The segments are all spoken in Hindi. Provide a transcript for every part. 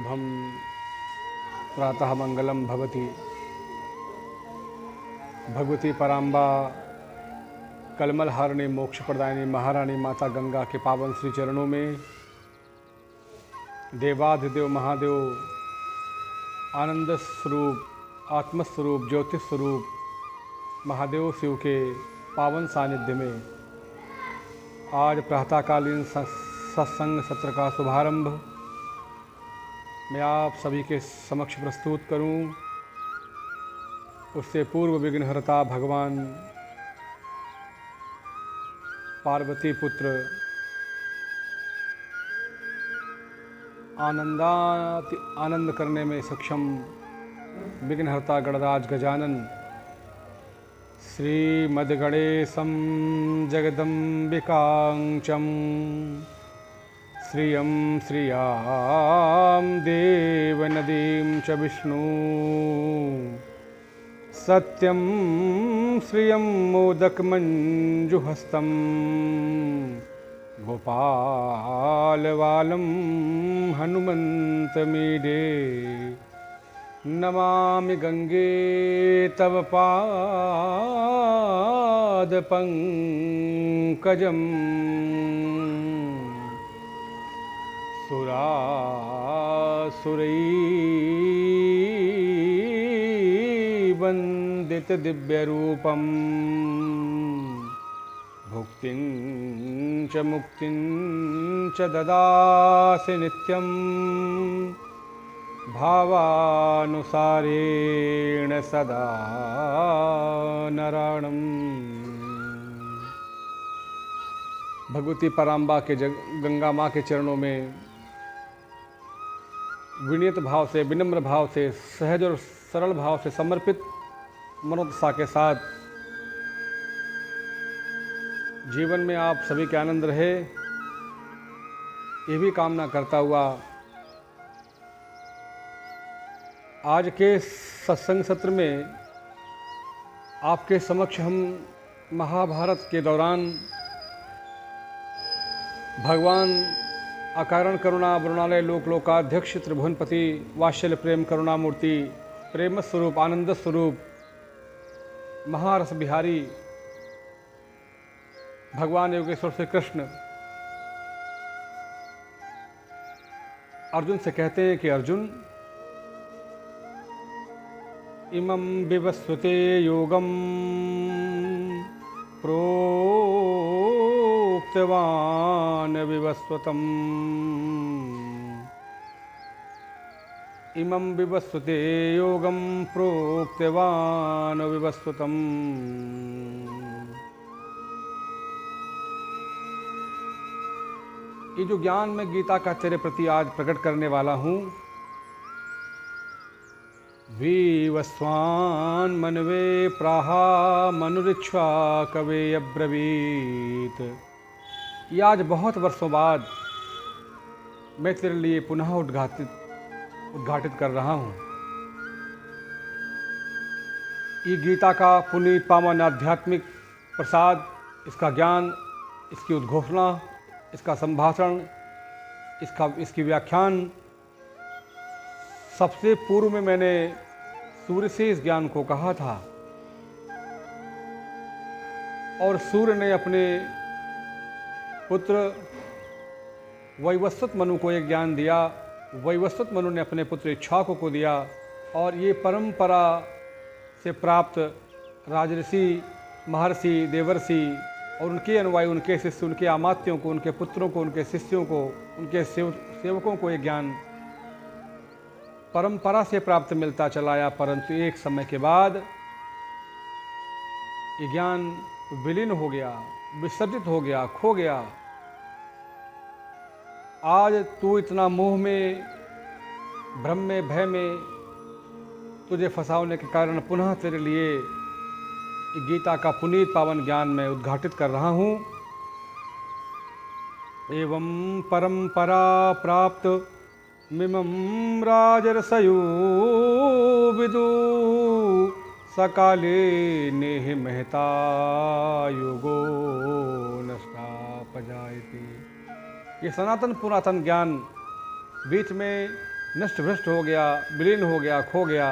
शुभम प्रातः मंगलम भवति। भगवती पराम्बा कलमल हारिणी मोक्ष प्रदायिनी महारानी माता गंगा के पावन श्री चरणों में देवाधिदेव महादेव आनंद स्वरूप आत्मस्वरूप ज्योतिष स्वरूप महादेव शिव के पावन सानिध्य में आज प्रातःकालीन सत्संग सत्र का शुभारंभ मैं आप सभी के समक्ष प्रस्तुत करूं। उससे पूर्व विघ्नहर्ता भगवान पार्वती पुत्र आनंद करने में सक्षम विघ्नहर्ता गणराज गजानन श्रीमद्गणेशं जगदम्बिकांचम श्रियं श्रियां देवनदीं च विष्णु सत्यं श्रियं मोदकमञ्जुहस्तं गोपालवालं हनुमन्तमीडे नमामि गंगे तव पादपङ्कजं सुरासुरैर्वन्दित दिव्यरूपं भुक्तिं च मुक्तिं च ददासि नित्यं भावानुसारेण सदा नराणम्। भगवती पराम्बा के गंगा माँ के चरणों में विनीत भाव से, विनम्र भाव से, सहज और सरल भाव से समर्पित मनोदशा के साथ जीवन में आप सभी के आनंद रहे, ये भी कामना करता हुआ आज के सत्संग सत्र में आपके समक्ष हम महाभारत के दौरान भगवान अकारण करुणा वरुणालय लोक लोकाध्यक्ष त्रिभुवनपति वात्सल्य प्रेम करुणामूर्ति प्रेम स्वरूप आनंद स्वरूप महारस बिहारी भगवान योगेश्वर श्री कृष्ण अर्जुन से कहते हैं कि अर्जुन इमं विवस्वते योगम प्रोक्तवान् विवस्वतम् इमं विवस्वते योगम प्रोक्तवान् विवस्वतम्। ये जो ज्ञान मैं गीता का तेरे प्रति आज प्रकट करने वाला हूँ, विवस्वान् मनवे प्राहा मनुरिच्छ्वा कवे अब्रवीत। ये आज बहुत वर्षों बाद मैं तेरे लिए पुनः उद्घाटित कर रहा हूँ। ये गीता का पुनीत पावन आध्यात्मिक प्रसाद, इसका ज्ञान, इसकी उद्घोषणा, इसका संभाषण, इसकी व्याख्यान सबसे पूर्व में मैंने सूर्य से इस ज्ञान को कहा था और सूर्य ने अपने पुत्र वैवस्वत मनु को एक ज्ञान दिया, वैवस्वत मनु ने अपने पुत्र इक्ष्वाकु को दिया और ये परंपरा से प्राप्त राजऋषि, महर्षि, देवर्षि और उनके अनुयायी, उनके शिष्य, उनके अमात्यों को, उनके पुत्रों को, उनके शिष्यों को, उनके सेवकों को ये ज्ञान परंपरा से प्राप्त मिलता चला आया। परंतु एक समय के बाद ये ज्ञान विलीन हो गया, विसर्जित हो गया, खो गया। आज तू इतना मोह में, भ्रम में, भय में तुझे फंसाने के कारण पुनः तेरे लिए गीता का पुनीत पावन ज्ञान मैं उद्घाटित कर रहा हूँ। एवं परंपरा प्राप्त मिमं राजर्षयो विदु सकाले नेहि महता योगो नष्टापजायते। ये सनातन पुरातन ज्ञान बीच में नष्ट भ्रष्ट हो गया, विलीन हो गया, खो गया।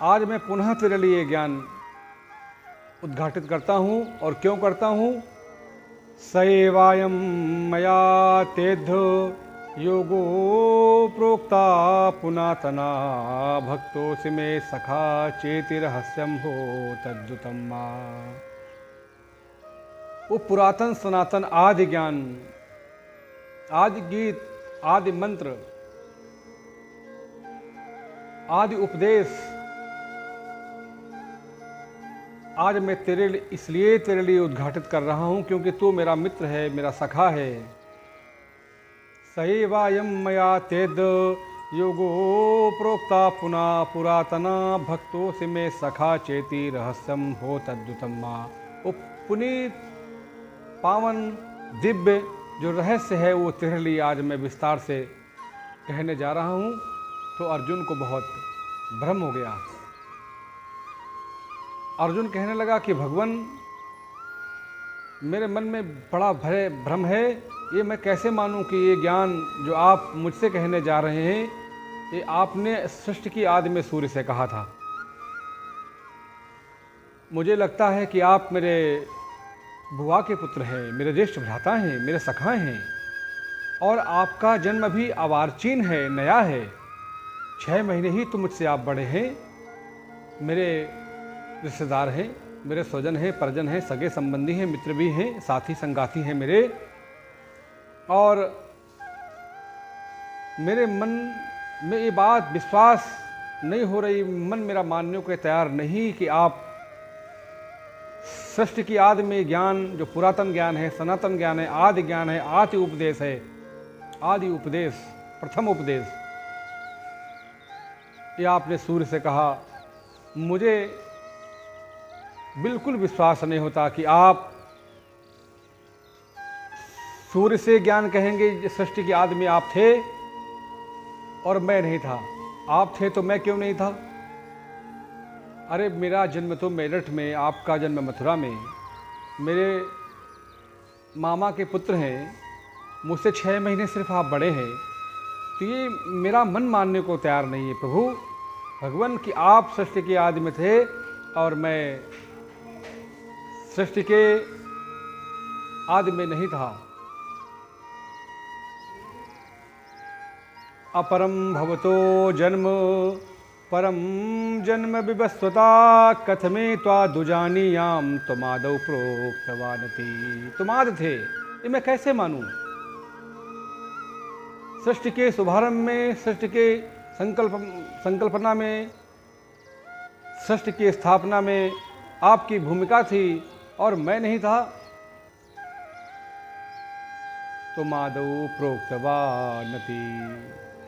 आज मैं पुनः तेरे लिए ज्ञान उद्घाटित करता हूँ। और क्यों करता हूँ? सैवायम मया तेद्ध योगो प्रोक्ता पुनातना भक्तोऽसि मे सखा चेति रहस्यम हो तद्दुतम मां। वो पुरातन सनातन आदि ज्ञान, आदि गीत, आदि मंत्र, आदि उपदेश आज मैं तेरे लिए इसलिए तेरे लिए उद्घाटित कर रहा हूं क्योंकि तू मेरा मित्र है, मेरा सखा है। सैवायम मया तेद योगो प्रोक्ता पुना पुरातना भक्तोऽसि मे सखा चेति रहस्यम हो तद्दुतम मां। वो पुनीत पावन दिव्य जो रहस्य है वो तेरे लिए आज मैं विस्तार से कहने जा रहा हूँ। तो अर्जुन को बहुत भ्रम हो गया। अर्जुन कहने लगा कि भगवान, मेरे मन में बड़ा भ्रम है, ये मैं कैसे मानूं कि ये ज्ञान जो आप मुझसे कहने जा रहे हैं ये आपने सृष्टि की आदि में सूर्य से कहा था। मुझे लगता है कि आप मेरे बुआ के पुत्र हैं, मेरे ज्येष्ठ भ्राता हैं, मेरे सखा हैं, और आपका जन्म भी अवार्चीन है, नया है। 6 महीने ही तो मुझसे आप बड़े हैं। मेरे रिश्तेदार हैं, मेरे स्वजन हैं, परिजन हैं, सगे संबंधी हैं, मित्र भी हैं, साथी संगाती हैं मेरे। और मेरे मन में ये बात विश्वास नहीं हो रही, मन मेरा मानने को तैयार नहीं कि आप सृष्टि की आदि में ज्ञान जो पुरातन ज्ञान है, सनातन ज्ञान है, आदि ज्ञान है, आदि उपदेश है, आदि उपदेश, प्रथम उपदेश, ये आपने सूर्य से कहा। मुझे बिल्कुल विश्वास नहीं होता कि आप सूर्य से ज्ञान कहेंगे। सृष्टि की आदि में आप थे और मैं नहीं था। आप थे तो मैं क्यों नहीं था? अरे मेरा जन्म तो मेरठ में, आपका जन्म मथुरा में। मेरे मामा के पुत्र हैं, मुझसे 6 महीने सिर्फ आप बड़े हैं। तो ये मेरा मन मानने को तैयार नहीं है प्रभु भगवान कि आप सृष्टि के आदि में थे और मैं सृष्टि के आदि में नहीं था। अपरम भवतो जन्म परम जन्म विवस्वता कथमे त्वा दुजानीयाम तुमादौ प्रोक्तवानति। तुमाद थे, ये मैं कैसे मानूं? सृष्टि के शुभारंभ में, सृष्टि के संकल्पना में, सृष्टि की स्थापना में आपकी भूमिका थी और मैं नहीं था। तुमादौ प्रोक्तवानति,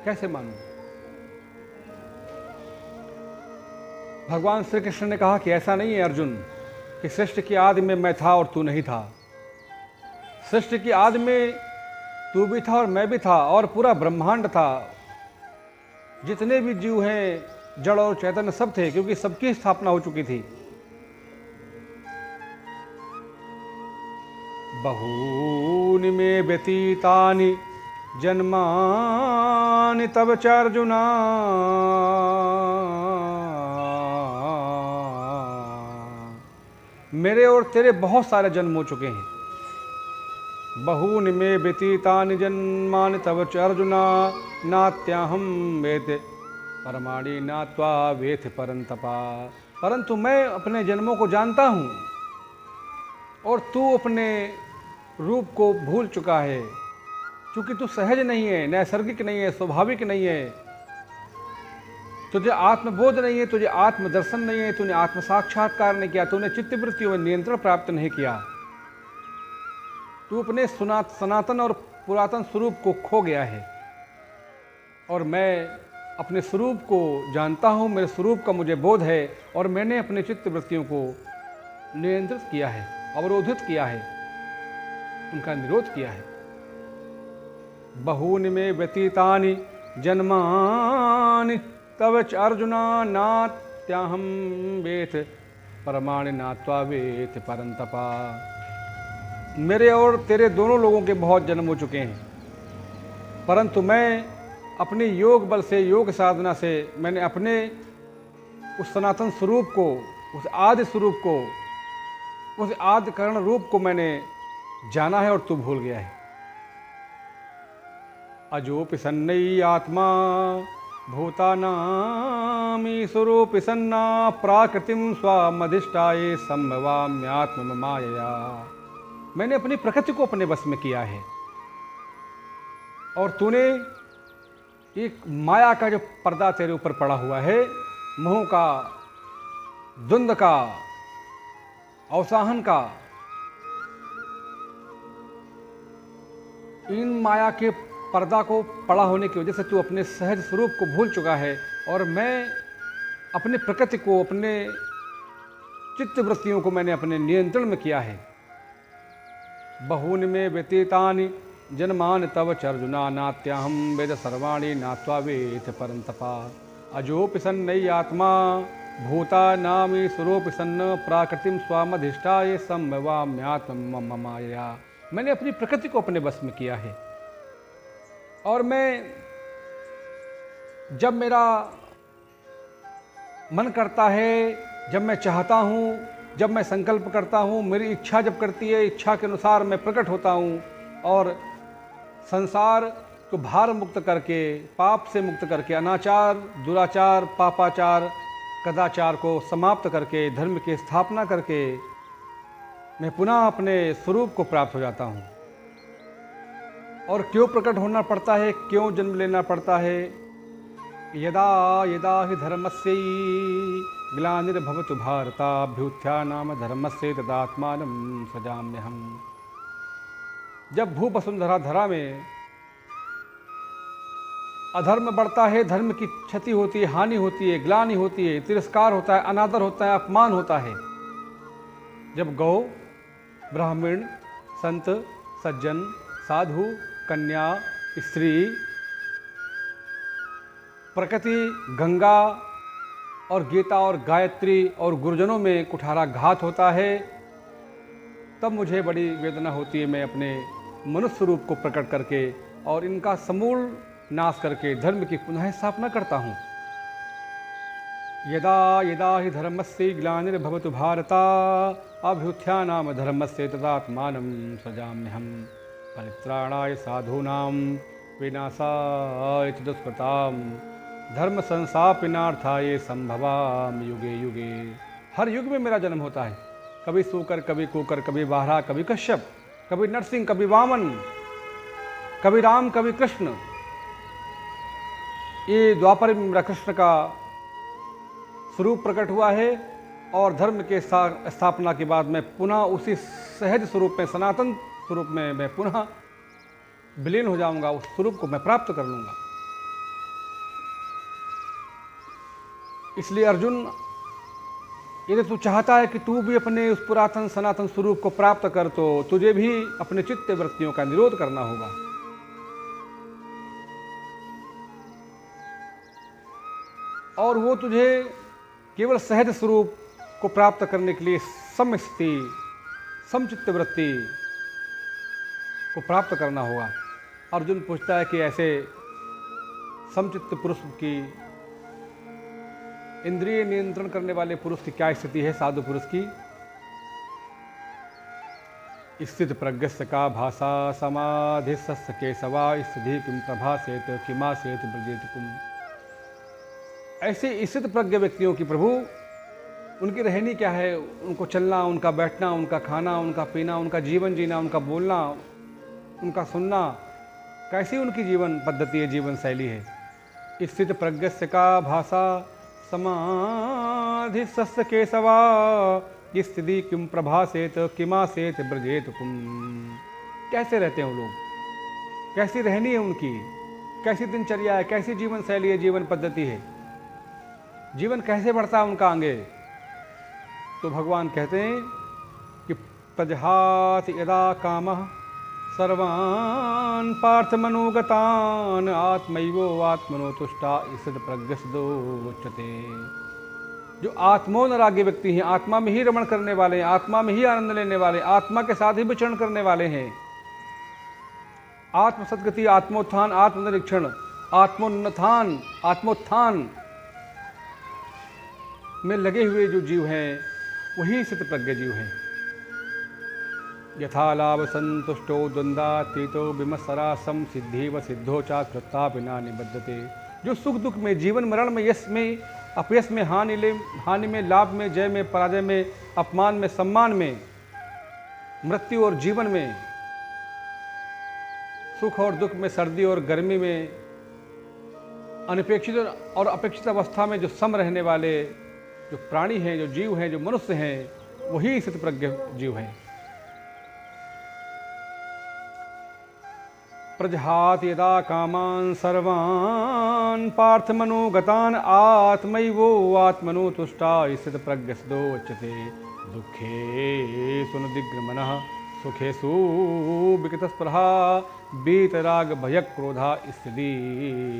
कैसे मानूं? भगवान श्री कृष्ण ने कहा कि ऐसा नहीं है अर्जुन कि सृष्टि की आदि में मैं था और तू नहीं था। सृष्टि की आदि में तू भी था और मैं भी था और पूरा ब्रह्मांड था। जितने भी जीव हैं, जड़ और चैतन्य सब थे, क्योंकि सबकी स्थापना हो चुकी थी। बहूनि मे व्यतीतानि जन्मानि तव च अर्जुना मेरे और तेरे बहुत सारे जन्म हो चुके हैं। बहूनि मे व्यतीतानि जन्मानि तव च अर्जुना नात्याहं वेति परमाणि नात्वा वेति परंतपा। परंतु मैं अपने जन्मों को जानता हूँ और तू अपने रूप को भूल चुका है, क्योंकि तू सहज नहीं है, नैसर्गिक नहीं है, स्वाभाविक नहीं है। तुझे आत्मबोध नहीं है, तुझे आत्मदर्शन नहीं है, तूने आत्म साक्षात्कार नहीं किया, तूने चित्तवृत्तियों में नियंत्रण प्राप्त नहीं किया। तू अपने सनातन और पुरातन स्वरूप को खो गया है और मैं अपने स्वरूप को जानता हूँ। मेरे स्वरूप का मुझे बोध है और मैंने अपने चित्तवृत्तियों को नियंत्रित किया है, अवरोधित किया है, उनका निरोध किया है। बहूनि मे व्यतीतानि जन्मानि तव च अर्जुना नात्याहं वेति परमाणि नात्वा वेति परंतपा। मेरे और तेरे दोनों लोगों के बहुत जन्म हो चुके हैं, परंतु मैं अपने योग बल से, योग साधना से मैंने अपने उस सनातन स्वरूप को, उस आदि स्वरूप को, उस आदि करण रूप को मैंने जाना है और तू भूल गया है। अजोपि सन्नई आत्मा भूतानामीश्वरोऽपि सन्ना प्राकृतिम स्वामधिष्ठाये संभवाम्यात्म मायया। मैंने अपनी प्रकृति को अपने बस में किया है और तूने एक माया का जो पर्दा तेरे ऊपर पड़ा हुआ है, मोह का, द्वंद्व का, अवसाहन का, इन माया के पर्दा को पड़ा होने की वजह से तू अपने सहज स्वरूप को भूल चुका है। और मैं अपनी प्रकृति को, अपने चित्त वृत्तियों को मैंने अपने नियंत्रण में किया है। बहूनि में व्यतीतानि जन्मान तव चर्जुना नात्याहम वेद सर्वाणि नात्वा वेद परंतपा। अजोपि सन्नई आत्मा भूतानामी स्वरूप सन्न प्राकृतिम स्वामधिष्ठाये संभवाम्यात्म मम मायया। मैंने अपनी प्रकृति को अपने बस में किया है और मैं जब मेरा मन करता है, जब मैं चाहता हूँ, जब मैं संकल्प करता हूँ, मेरी इच्छा जब करती है, इच्छा के अनुसार मैं प्रकट होता हूँ और संसार को भार मुक्त करके, पाप से मुक्त करके, अनाचार, दुराचार, पापाचार, कदाचार को समाप्त करके, धर्म की स्थापना करके मैं पुनः अपने स्वरूप को प्राप्त हो जाता हूँ। और क्यों प्रकट होना पड़ता है, क्यों जन्म लेना पड़ता है? यदा यदा हि धर्मस्य ग्लानिर्भवतु भारताभ्युत्थानाम धर्मस्य तदात्मानं सृजाम्यहम्। जब भू वसुंधरा धरा में अधर्म बढ़ता है, धर्म की क्षति होती है, हानि होती है, ग्लानि होती है, तिरस्कार होता है, अनादर होता है, अपमान होता है, जब गौ, ब्राह्मण, संत, सज्जन, साधु, कन्या, स्त्री, प्रकृति, गंगा और गीता और गायत्री और गुरुजनों में कुठारा घात होता है, तब मुझे बड़ी वेदना होती है। मैं अपने मनुष्य रूप को प्रकट करके और इनका समूल नाश करके धर्म की पुनः स्थापना करता हूँ। यदा यदा हि धर्मस्य ग्लानिर्भवतु भारता अभ्युत्थानाम धर्मस्य तदात्मानं सृजाम्यहम्। परित्राणाय साधूनां विनाशाय च दुष्कृतां धर्म संस्थापनार्थाय संभवामि युगे युगे। हर युग में मेरा जन्म होता है, कभी सूकर, कभी कुकर, कभी बारहा, कभी कश्यप, कभी नरसिंह, कभी वामन, कभी राम, कभी कृष्ण। ये द्वापर में मेरा कृष्ण का स्वरूप प्रकट हुआ है और धर्म के स्थापना के बाद मैं पुनः उसी सहज स्वरूप में, सनातन स्वरूप में मैं पुनः विलीन हो जाऊंगा, उस स्वरूप को मैं प्राप्त कर लूंगा। इसलिए अर्जुन, यदि तू चाहता है कि तू भी अपने उस पुरातन सनातन स्वरूप को प्राप्त कर, तो तुझे भी अपने चित्त वृत्तियों का निरोध करना होगा। और वो तुझे केवल सहज स्वरूप को प्राप्त करने के लिए समस्ति, समचित्त वृत्ति को प्राप्त करना होगा। अर्जुन पूछता है कि ऐसे समचित्त पुरुष की, इंद्रिय नियंत्रण करने वाले पुरुष की क्या स्थिति है, साधु पुरुष की? स्थित प्रज्ञस्य का भाषा समाधिस्थ केशवा स्थिति किम प्रभासेत किमासेत ब्रजेत कुम। ऐसे स्थित प्रज्ञ व्यक्तियों की प्रभु, उनकी रहनी क्या है? उनको चलना, उनका बैठना, उनका खाना, उनका पीना, उनका जीवन जीना, उनका बोलना, उनका सुनना, कैसी उनकी जीवन पद्धति है, जीवन शैली है? स्थित प्रज्ञस्य का भाषा समाधिस्थ केशवा स्थिति किम प्रभासेत किमासेत ब्रजेत कुम। कैसे रहते हैं वो लोग, कैसी रहनी है उनकी, कैसी दिनचर्या है, कैसी जीवन शैली है, जीवन पद्धति है, जीवन कैसे बढ़ता है उनका आगे? तो भगवान कहते हैं कि प्रजहाति यदा कामः सर्वान् पार्थ मनोगतान् आत्मैवो आत्मनो तुष्टा स्थित प्रज्ञस्दो उच्यते। जो आत्मोनरागी व्यक्ति हैं, आत्मा में ही रमण करने वाले हैं, आत्मा में ही आनंद लेने वाले, आत्मा के साथ ही विचरण करने वाले हैं, आत्म सद्गति, आत्मोत्थान, आत्मनिरीक्षण, आत्मोत्थान में लगे हुए जो जीव हैं वही स्थितप्रज्ञ जीव हैं। यथा लाभ संतुष्टो द्वंद्वातीतो विमत्सरा सम सिद्धि व सिद्धो चा कृता बिना निबद्धते। जो सुख दुख में, जीवन मरण में, यश में अपयश में, हानि में, लाभ में, जय में, पराजय में, अपमान में, सम्मान में, मृत्यु और जीवन में, सुख और दुख में, सर्दी और गर्मी में, अनपेक्षित और अपेक्षित अवस्था में जो सम रहने वाले जो प्राणी हैं, जो जीव हैं, जो मनुष्य हैं, वही स्थितप्रज्ञ जीव हैं। प्रजहाति यदा कामान् सर्वान् पार्थमनोगतान् आत्मैवो आत्मनो तुष्टा स्थितप्रज्ञस्दो उच्यते। दुःखेषु निदिग्रमनः सुखेषु विगतस्पृहा वीतराग भयक्रोधा स्थिति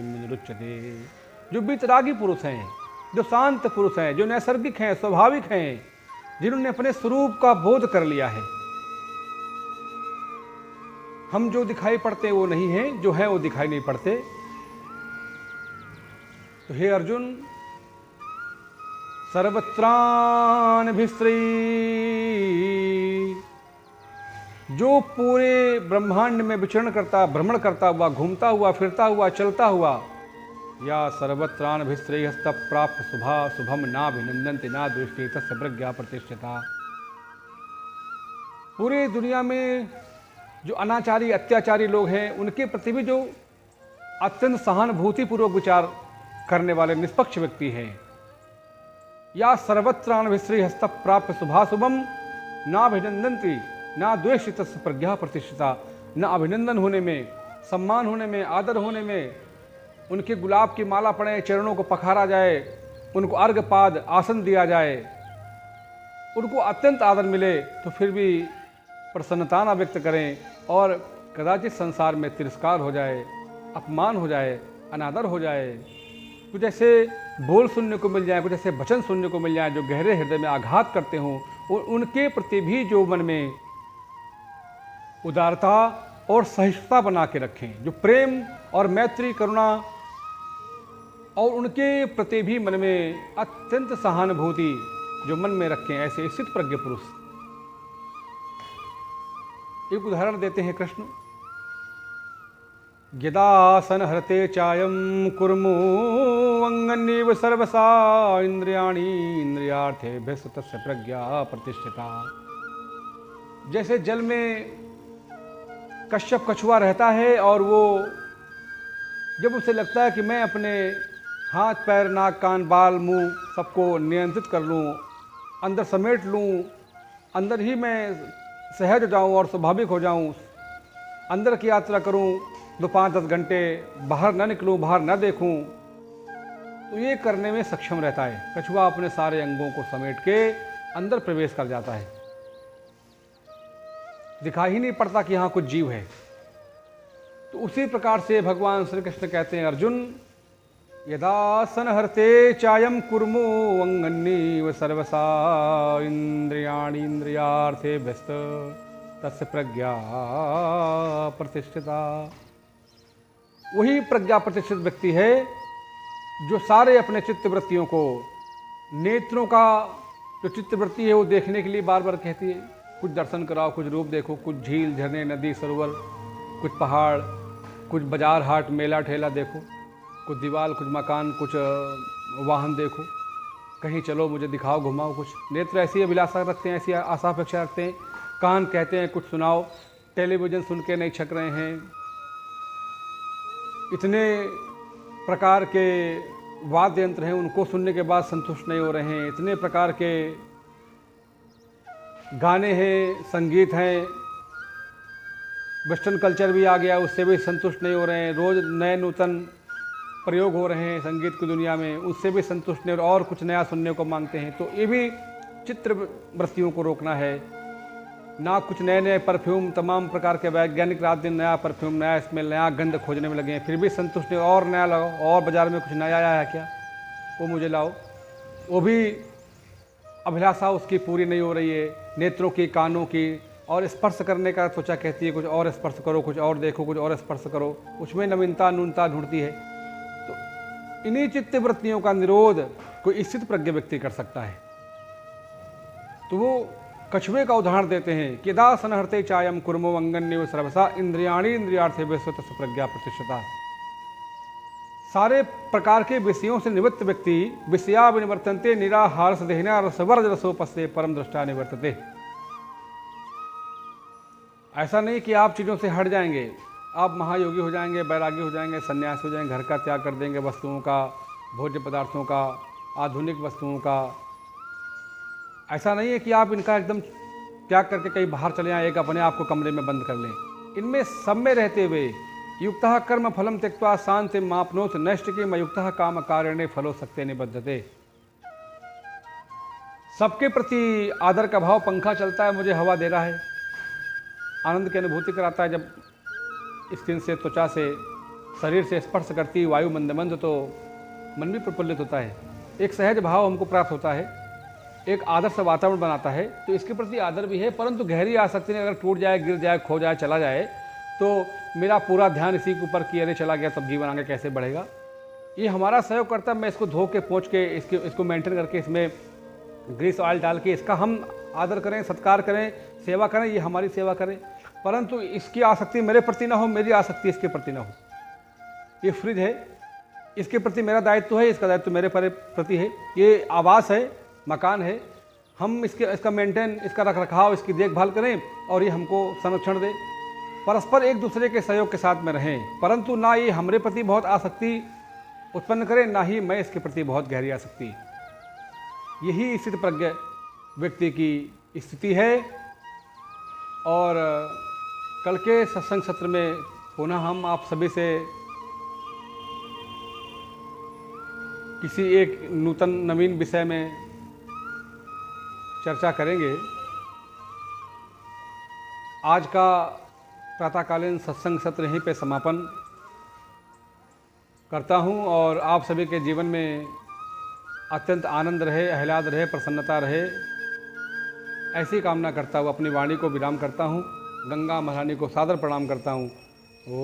निरुच्यते। जो वीतरागी पुरुष हैं, जो शांत पुरुष हैं, जो नैसर्गिक हैं, स्वाभाविक हैं, जिन्होंने अपने स्वरूप का बोध कर लिया है। हम जो दिखाई पड़ते वो नहीं हैं, जो है वो दिखाई नहीं पड़ते। तो हे अर्जुन, सर्वत्रानभिस्त्री, जो पूरे ब्रह्मांड में विचरण करता, भ्रमण करता हुआ, घूमता हुआ, फिरता हुआ, चलता हुआ, या सर्वत्रानभिस्त्री हस्त प्राप्त शुभम नाभिनंदन्ति ना दृष्टि तस्य प्रज्ञा प्रतिष्ठिता। पूरे दुनिया में जो अनाचारी, अत्याचारी लोग हैं, उनके प्रति भी जो अत्यंत सहानुभूतिपूर्वक विचार करने वाले निष्पक्ष व्यक्ति हैं, या सर्वत्रानभिस्त्री हस्त प्राप्त शुभम नाभिनंदन्ति ना द्वेष्टि तस्य प्रज्ञा प्रतिष्ठिता। न अभिनंदन होने में, सम्मान होने में, आदर होने में, उनके गुलाब की माला पड़े, चरणों को पखारा जाए, उनको अर्घपाद आसन दिया जाए, उनको अत्यंत आदर मिले, तो फिर भी प्रसन्नता न व्यक्त करें और कदाचित संसार में तिरस्कार हो जाए, अपमान हो जाए, अनादर हो जाए, कुछ ऐसे बोल सुनने को मिल जाए, कुछ ऐसे वचन सुनने को मिल जाए जो गहरे हृदय में आघात करते हों, और उनके प्रति भी जो मन में उदारता और सहिष्णुता बना के रखें, जो प्रेम और मैत्री, करुणा और उनके प्रति भी मन में अत्यंत सहानुभूति जो मन में रखें, ऐसे स्थित प्रज्ञ पुरुष। एक उदाहरण देते हैं कृष्ण। यदासन हरते चायम कुर्मो अंगन्येव सर्वसा इंद्रियाणि इंद्रियार्थेभ्यः तस्य प्रज्ञा प्रतिष्ठिता। जैसे जल में कश्यप कछुआ रहता है और वो जब उसे लगता है कि मैं अपने हाथ, पैर, नाक, कान, बाल, मुंह सबको नियंत्रित कर लूं, अंदर समेट लूं, अंदर ही मैं सहज हो जाऊं और स्वाभाविक हो जाऊं, अंदर की यात्रा करूं, दो 5-10 घंटे बाहर न निकलूं, बाहर न देखूं, तो ये करने में सक्षम रहता है। कछुआ अपने सारे अंगों को समेट के अंदर प्रवेश कर जाता है, दिखाई ही नहीं पड़ता कि यहाँ कुछ जीव है। तो उसी प्रकार से भगवान श्री कृष्ण कहते हैं, अर्जुन, यदा संहरते चायम कुर्मो अंगन्येव सर्वसा इंद्रियाणि इंद्रियार्थेभ्यस्त तस्य प्रज्ञा प्रतिष्ठिता। वही प्रज्ञा प्रतिष्ठित व्यक्ति है जो सारे अपने चित्तवृत्तियों को, नेत्रों का जो चित्तवृत्ति है वो देखने के लिए बार बार कहती है, कुछ दर्शन कराओ, कुछ रूप देखो, कुछ झील, झरने, नदी, सरोवर, कुछ पहाड़, कुछ बाजार, हाट, मेला, ठेला देखो, कुछ दीवार, कुछ मकान, कुछ वाहन देखो, कहीं चलो, मुझे दिखाओ, घुमाओ कुछ। नेत्र ऐसी अभिलाषा रखते हैं, ऐसी आशा अपेक्षा रखते हैं। कान कहते हैं कुछ सुनाओ, टेलीविज़न सुन के नहीं छक रहे हैं। इतने प्रकार के वाद्य यंत्र हैं, उनको सुनने के बाद संतुष्ट नहीं हो रहे हैं। इतने प्रकार के गाने हैं, संगीत हैं, वेस्टर्न कल्चर भी आ गया, उससे भी संतुष्ट नहीं हो रहे हैं। रोज़ नए नूतन प्रयोग हो रहे हैं संगीत की दुनिया में, उससे भी संतुष्ट नहीं और कुछ नया सुनने को मांगते हैं। तो ये भी चित्र वृत्तियों को रोकना है ना। कुछ नए नए परफ्यूम, तमाम प्रकार के वैज्ञानिक रात दिन नया परफ्यूम, नया स्मेल, नया गंध खोजने में लगे हैं, फिर भी संतुष्ट नहीं, और नया लगाओ, और बाज़ार में कुछ नया आया है क्या, वो मुझे लाओ। वो भी अभिलाषा उसकी पूरी नहीं हो रही है, नेत्रों की, कानों की। और स्पर्श करने का त्वचा कहती है कुछ और स्पर्श करो, कुछ और देखो, कुछ और स्पर्श करो, उसमें नवीनता, न्यूनता ढूंढती है। इन्हीं चित्त वृत्तियों का निरोध कोई स्थित प्रज्ञ व्यक्ति कर सकता है। तो वो कछुए का उदाहरण देते हैं कि यदा सनहर्ते चायम कुर्मो अंगन्य सर्वसा इंद्रियाणी इंद्रियार्थे विश्वत प्रज्ञा प्रतिष्ठता। सारे प्रकार के विषयों से निवृत्त व्यक्ति विषया विनिवर्तन्ते निराहार देहना रसवर्ज रसोपस्ते परम दृष्टा निवर्तते। ऐसा नहीं कि आप चीज़ों से हट जाएंगे, आप महायोगी हो जाएंगे, वैरागी हो जाएंगे, सन्यास हो जाएंगे, घर का त्याग कर देंगे, वस्तुओं का, भोज्य पदार्थों का, आधुनिक वस्तुओं का। ऐसा नहीं है कि आप इनका एकदम त्याग करके कहीं बाहर चले आए, एक अपने आप को कमरे में बंद कर लें। इनमें सब में रहते हुए युक्तः कर्म फलम त्यक्त्वा शांति मापनोत नष्ट के मयुक्तः काम कारणे फलो सत्य निबद्धते। सबके प्रति आदर का भाव, पंखा चलता है, मुझे हवा दे रहा है, आनंद की अनुभूति कराता है। जब स्किन से, त्वचा से, शरीर से स्पर्श करती वायु मंद मंद तो मन भी प्रफुल्लित होता है, एक सहज भाव हमको प्राप्त होता है, एक आदर्श वातावरण बनाता है। तो इसके प्रति आदर भी है, परंतु गहरी आसक्ति नहीं। अगर टूट जाए, गिर जाए, खो जाए, चला जाए तो मेरा पूरा ध्यान इसी के ऊपर कि अरे चला गया, तब जीवन आगे कैसे बढ़ेगा। ये हमारा सहयोग करता है। मैं इसको धो के पोंछ के इसको मेंटेन करके इसमें ग्रीस ऑयल डाल के इसका हम आदर करें, सत्कार करें, सेवा करें, ये हमारी सेवा करें, परंतु इसकी आसक्ति मेरे प्रति ना हो, मेरी आसक्ति इसके प्रति ना हो। ये फ्रिज है, इसके प्रति मेरा दायित्व है, इसका दायित्व मेरे प्रति है। ये आवास है, मकान है, हम इसका मेंटेन, इसका रखरखाव, इसकी देखभाल करें और ये हमको संरक्षण दे। परस्पर एक दूसरे के सहयोग के साथ में रहें, परंतु ना ये हमारे प्रति बहुत आसक्ति उत्पन्न करे, ना ही मैं इसके प्रति बहुत गहरी आसक्ति। यही स्थित प्रज्ञ व्यक्ति की स्थिति है। और कल के सत्संग सत्र में पुनः हम आप सभी से किसी एक नूतन नवीन विषय में चर्चा करेंगे। आज का प्रातःकालीन सत्संग सत्र यहीं पे समापन करता हूं और आप सभी के जीवन में अत्यंत आनंद रहे, आह्लाद रहे, प्रसन्नता रहे, ऐसी कामना करता हूँ अपनी वाणी को विराम करता हूँ। गंगा महारानी को सादर प्रणाम करता हूँ। ओम।